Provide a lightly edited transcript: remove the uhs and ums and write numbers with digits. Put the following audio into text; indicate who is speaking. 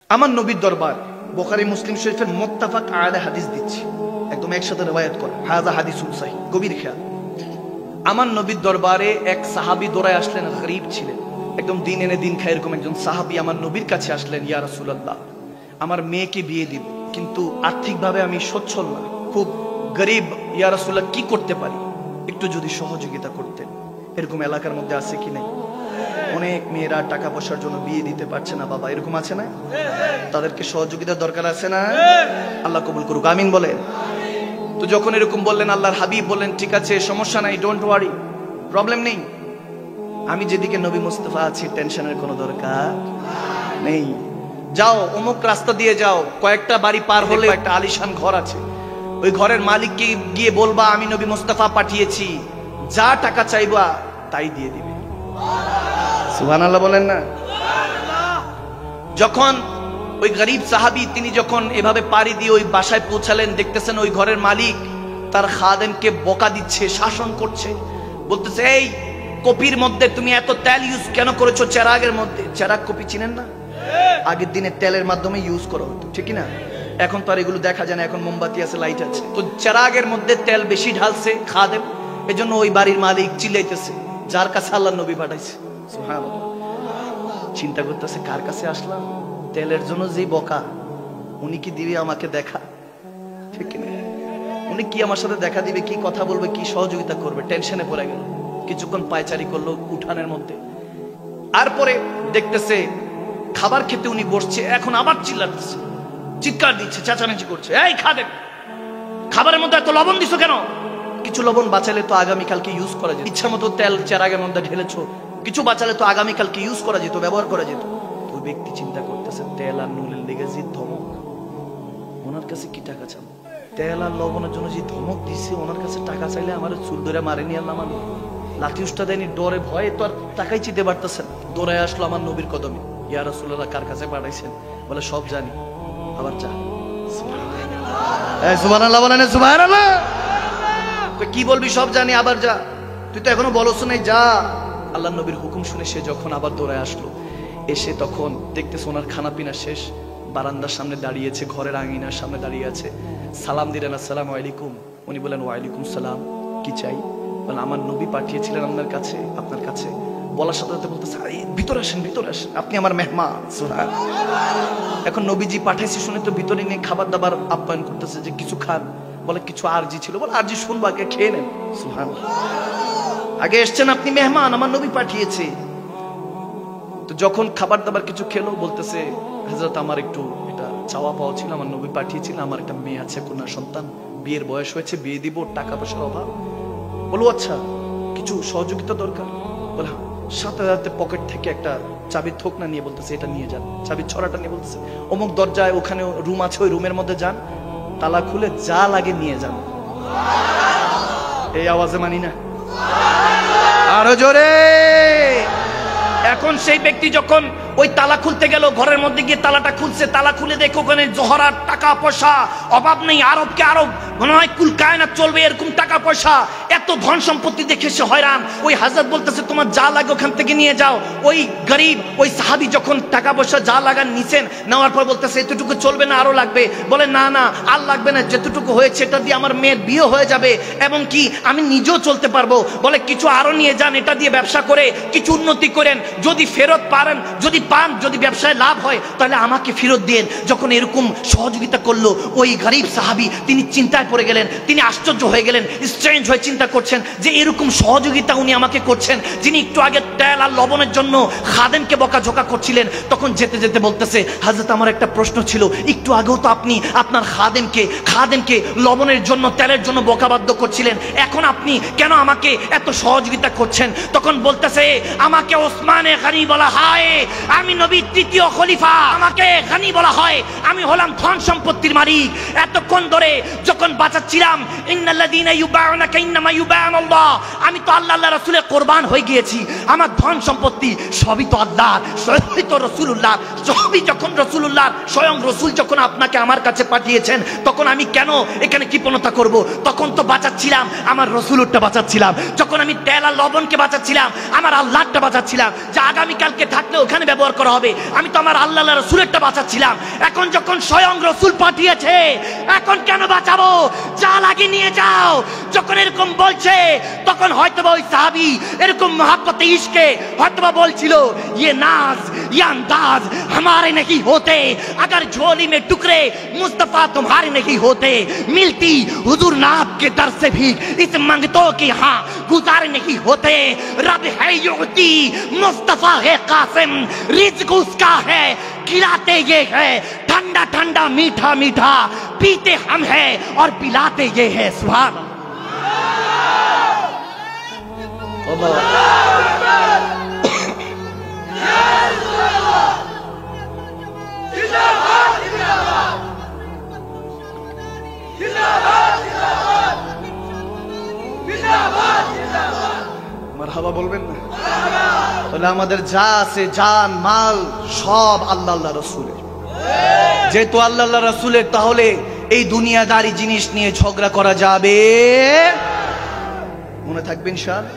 Speaker 1: আমার নবীর দরবার বুখারী মুসলিম শরীফের মুত্তাফাক আলাইহি হাদিস দিচ্ছি, একদম একসাথে রওয়ায়াত করা, হাযা হাদিসুন সহিহ। গভীর খেয়াল। আমার নবীর দরবারে এক সাহাবী দৌড়ায় আসলেন, গরীব ছিলেন, একদম দিন এনে দিন খায় এরকম একজন সাহাবী আমার নবীর কাছে আসলেন, ইয়া রাসূলুল্লাহ, আমার মেয়েকে বিয়ে দিব, কিন্তু আর্থিকভাবে আমি সচ্ছল না, খুব গরীব, ইয়া রাসূলুল্লাহ কি করতে পারি, একটু যদি সহযোগিতা করতেন। এরকম এলাকার মধ্যে আছে কি নাই? অনেক মেয়েরা টাকা পয়সার জন্য বিয়ে দিতে পারছে না বাবা, এরকম আছে না? তাদেরকে সহযোগিতার দরকার আছে না? আল্লাহ কবুল করুক, আমিন বলেন। তো যখন এরকম বললেন আল্লাহর হাবিব বললেন, ঠিক আছে সমস্যা নাই, ডোন্ট ওয়ারি, প্রবলেম নেই, আমি যেদিকে নবী মুস্তাফা আছি টেনশনের কোনো দরকার নেই। যাও অমুক রাস্তা দিয়ে যাও, কয়েকটা বাড়ি পার হলে একটা আলিশান ঘর আছে, ওই ঘরের মালিককে গিয়ে বলবা আমি নবী মুস্তাফা পাঠিয়েছি, যা টাকা চাইবা তাই দিয়ে দিবে। সুবহানাল্লাহ বলেন না? যখন ওই গরীব সাহাবী তিনি যখন এভাবে পাড়ি দিয়ে ওই বাসায় পৌঁছালেন, দেখতেছেন ওই ঘরের মালিক তার খাদেমকে বকা দিচ্ছে, শাসন করছে, বলতেছে এই কপির মধ্যে তুমি এত তেল ইউজ কেন করেছো চেরাগের মধ্যে? চেরাগ কপি চিনেন না? আগের দিনে তেলের মাধ্যমে ইউজ করা হতো, ঠিক না? এখন তো আর এগুলো দেখা যায় না, এখন মোমবাতি আছে, লাইট আছে। তো চেরাগের মধ্যে তেল বেশি ঢালছে খাদেম, এজন্য ওই বাড়ির মালিক চিল্লাইতেছে, যার কাছে আল্লাহর নবী পাঠাইছে। সুবহানাল্লাহ। চিন্তা করতেছে কার কাছে আসলাম, তেলের জন্য যে বকা, উনি কি দিবে আমাকে দেখা, ঠিক না? উনি কি আমার সাথে দেখা দিবে, কি কথা বলবে, কি সহযোগিতা করবে? টেনশনে পড়ে গেল, কিছুক্ষণ পায়চারি করলো উঠানের মধ্যে। আর পরে দেখতেছে খাবার খেতে উনি বসছে, এখন আবার চিল্লাচ্ছে, চিৎকার দিচ্ছে, চেঁচামেচি করছে, এই খাদেম খাবারের মধ্যে এত লবণ দিছো কেন? কিছু লবণ বাঁচালে তো আগামীকালকে ইউজ করা যেত, ইচ্ছা মতো তেল চেরাগের মধ্যে ঢেলেছো, কিছু বাঁচালে তো আগামীকালকে ইউজ করা যেত, ব্যবহার করা যেত। তো ব্যক্তি চিন্তা করতেছে তেল আর নুনের লেগে যে ধমক, ওনার কাছে কি টাকা চাবো? তেল আর লবণের জন্য যে ধমক দিছে, ওনার কাছে টাকা চাইলে আমার চুল ধরে মারেনি আল্লাহ, আমার লাঠি উষ্টা দেয়নি, ডরে ভয়ে তো আর টাকাই চিনতে পারতেছেন। দৌড়ায় আসলো আমার নবীর কদমে, ইয়া রাসূলুল্লাহ কার কাছে পাঠাইছেন? বলে সব জানি, আবার যা। সুবহানাল্লাহ বলেন সুবহানাল্লাহ। কি বলবি সব জানি আবার যা? তুই তো এখনো বলছ নাই, যা। আল্লাহ নবীর হুকুম শুনে সে যখন আবার দৌড়ায় আসলো, এসে তখন দেখতেছে ওনার খানা পিনা শেষ, বারান্দার সামনে দাঁড়িয়েছে, ঘরের আঙিনার সামনে দাঁড়িয়ে আছে। সালাম দিলেন, আসসালামু আলাইকুম। উনি বলেন ওয়ালাইকুম সালাম, কি চাই? বলেন আমার নবী পাঠিয়েছিলেন আপনার কাছে, আপনার কাছে। বলার সাথে সাথে বলতেছে ভিতরে আসেন, ভিতরে আসেন, আপনি আমার মেহমান। সুবহানাল্লাহ। এখন নবীজি পাঠাইছে শুনে তো ভিতরে নিয়ে খাবার দাবার আপ্যায়ন করতেছে যে কিছু খান। বলে কিছু আরজি ছিল। বলে আরজি শুনবো, আগে খেয়ে নেন। সুবহানাল্লাহ। আগে এসছেন আপনি মেহমান, আমার নবী পাঠিয়েছে। তো যখন খাবার দাবার কিছু খেলো, বলতেছে হযরত আমার একটু এটা চাওয়া পাওয়া ছিল, আমার নবী পাঠিয়েছিলেন, আমার একটা মেয়ে আছে, কন্যা সন্তান, বিয়ের বয়স হয়েছে, বিয়ে দিব, টাকা পয়সার অভাব। বলো আচ্ছা কিছু সহযোগিতা দরকার? বলে সাথে সাথে পকেট থেকে একটা চাবির থোকনা নিয়ে বলতেছে এটা নিয়ে যান, চাবির ছড়াটা নিয়ে বলতেছে অমুক দরজায় ওখানে রুম আছে, ওই রুমের মধ্যে যান, তালা খুলে যা লাগে নিয়ে যান। এই আওয়াজে মানি না, আরো জোরে। এখন সেই ব্যক্তি যখন ওই তালা খুলতে গেল, ঘরের মধ্যে গিয়ে তালাটা খুলছে, তালা খুলে দেখো ওখানে জহরার টাকা পয়সা, অভাব নেই, আরবকে আরব, মনে হয় কুল কায়নাত চলবে এরকম টাকা পয়সা, এত ধন সম্পত্তি দেখে সে হয়রান। ওই হাজরত বলতেছে তোমার যা লাগে ওখান থেকে নিয়ে যাও। ওই গরিব ওই সাহাবী যখন টাকা পয়সা যা লাগান নিছেন, নেওয়ার পর বলতেছে এতটুকু চলবে না, আরো লাগবে। বলে না না আর লাগবে না, যেতটুকু হয়েছে এটা দিয়ে আমার মেয়ের বিয়ে হয়ে যাবে, এবং কি আমি নিজেও চলতে পারবো। বলে কিছু আরো নিয়ে যান, এটা দিয়ে ব্যবসা করে কিছু উন্নতি করেন, যদি ফেরত পারেন, যদি পান, যদি ব্যবসায় লাভ হয় তাহলে আমাকে ফেরত দেন। যখন এরকম সহযোগিতা করলো, ওই গরিব সাহাবী তিনি চিন্তায় পড়ে গেলেন, তিনি আশ্চর্য হয়ে গেলেন, স্ট্রেঞ্জ হয়ে চিন্তা করছেন যে এরকম সহযোগিতা উনি আমাকে করছেন, যিনি একটু আগে তেল আর লবণের জন্য খাদেমকে বকাঝকা করছিলেন। তখন যেতে যেতে বলতেছে হযরত আমার একটা প্রশ্ন ছিল, একটু আগেও তো আপনি আপনার খাদেমকে লবণের জন্য তেলের জন্য বকাবাদ্য করছিলেন, এখন আপনি কেন আমাকে এত সহযোগিতা করছেন? তখন বলতেছে আমাকে ওসমানে গনি বলা হয়, আমি নবীর তৃতীয় খলিফা, আমাকে গনি বলা হয়, আমি হলাম ধন সম্পত্তির মালিক, এত অনেকক্ষণ ধরে যখন বাঁচাচ্ছিলাম, ইন্নাল্লাযীনা ইউবাউনাকা ইন্নামা ইউবাউনাল্লাহ, আমি তো আল্লাহ আল্লাহ রাসূলের কোরবান হয়ে গিয়েছি, আমার ধন সম্পত্তি সবই তো আল্লাহর, সবই তো রাসূলুল্লাহ, সবই যখন রাসূলুল্লাহ, স্বয়ং রাসূল যখন আপনাকে আমার কাছে পাঠিয়েছেন, তখন আমি কেন এখানে কৃপণতা করব? তখন তো বাঁচাচ্ছিলাম আমার রাসূলুরটা বাঁচাচ্ছিলাম, যখন আমি তেল আর লবণকে বাঁচাচ্ছিলাম আমার আল্লাহরটা বাঁচাচ্ছিলাম, যা আগামীকালকে থাকলে ওখানে ব্যবহার করা হবে, আমি তো আমার আল্লাহ রাসূলেরটা বাঁচাচ্ছিলাম। এখন যখন স্বয়ং রাসূল পাঠিয়েছে, এখন কেন বাঁচাবো? যা লাগে নিয়ে যাও। যখন এরকম বলছে, তখন হয়তোবা ওই সাহাবী এরকম মহব্বতে ইশকে হয়তোবা বলছিল, ये नाज ये अंदाज हमारे नहीं होते, अगर झोली में टुकड़े मुस्तफा तुम्हारे नहीं होते, मिलती हुजूर नाब के दर से भी इस मंगतों के यहाँ गुजारे नहीं होते। रब है युती, मुस्तफा है कासिम, रिज़्क उसका है, खिलाते ये है ठंडा ठंडा मीठा मीठा, पीते हम है और पिलाते ये है। सुभान अल्लाह। মারহাবা বলবেন না? তাহলে আমাদের যা আছে, জান মাল সব আল্লাহ আল্লাহ রাসূলের। যেহেতু আল্লাহ আল্লাহ রাসূলের, তাহলে এই দুনিয়াদারি জিনিস নিয়ে ঝগড়া করা যাবে, মনে থাকবে ইনশাআল্লাহ।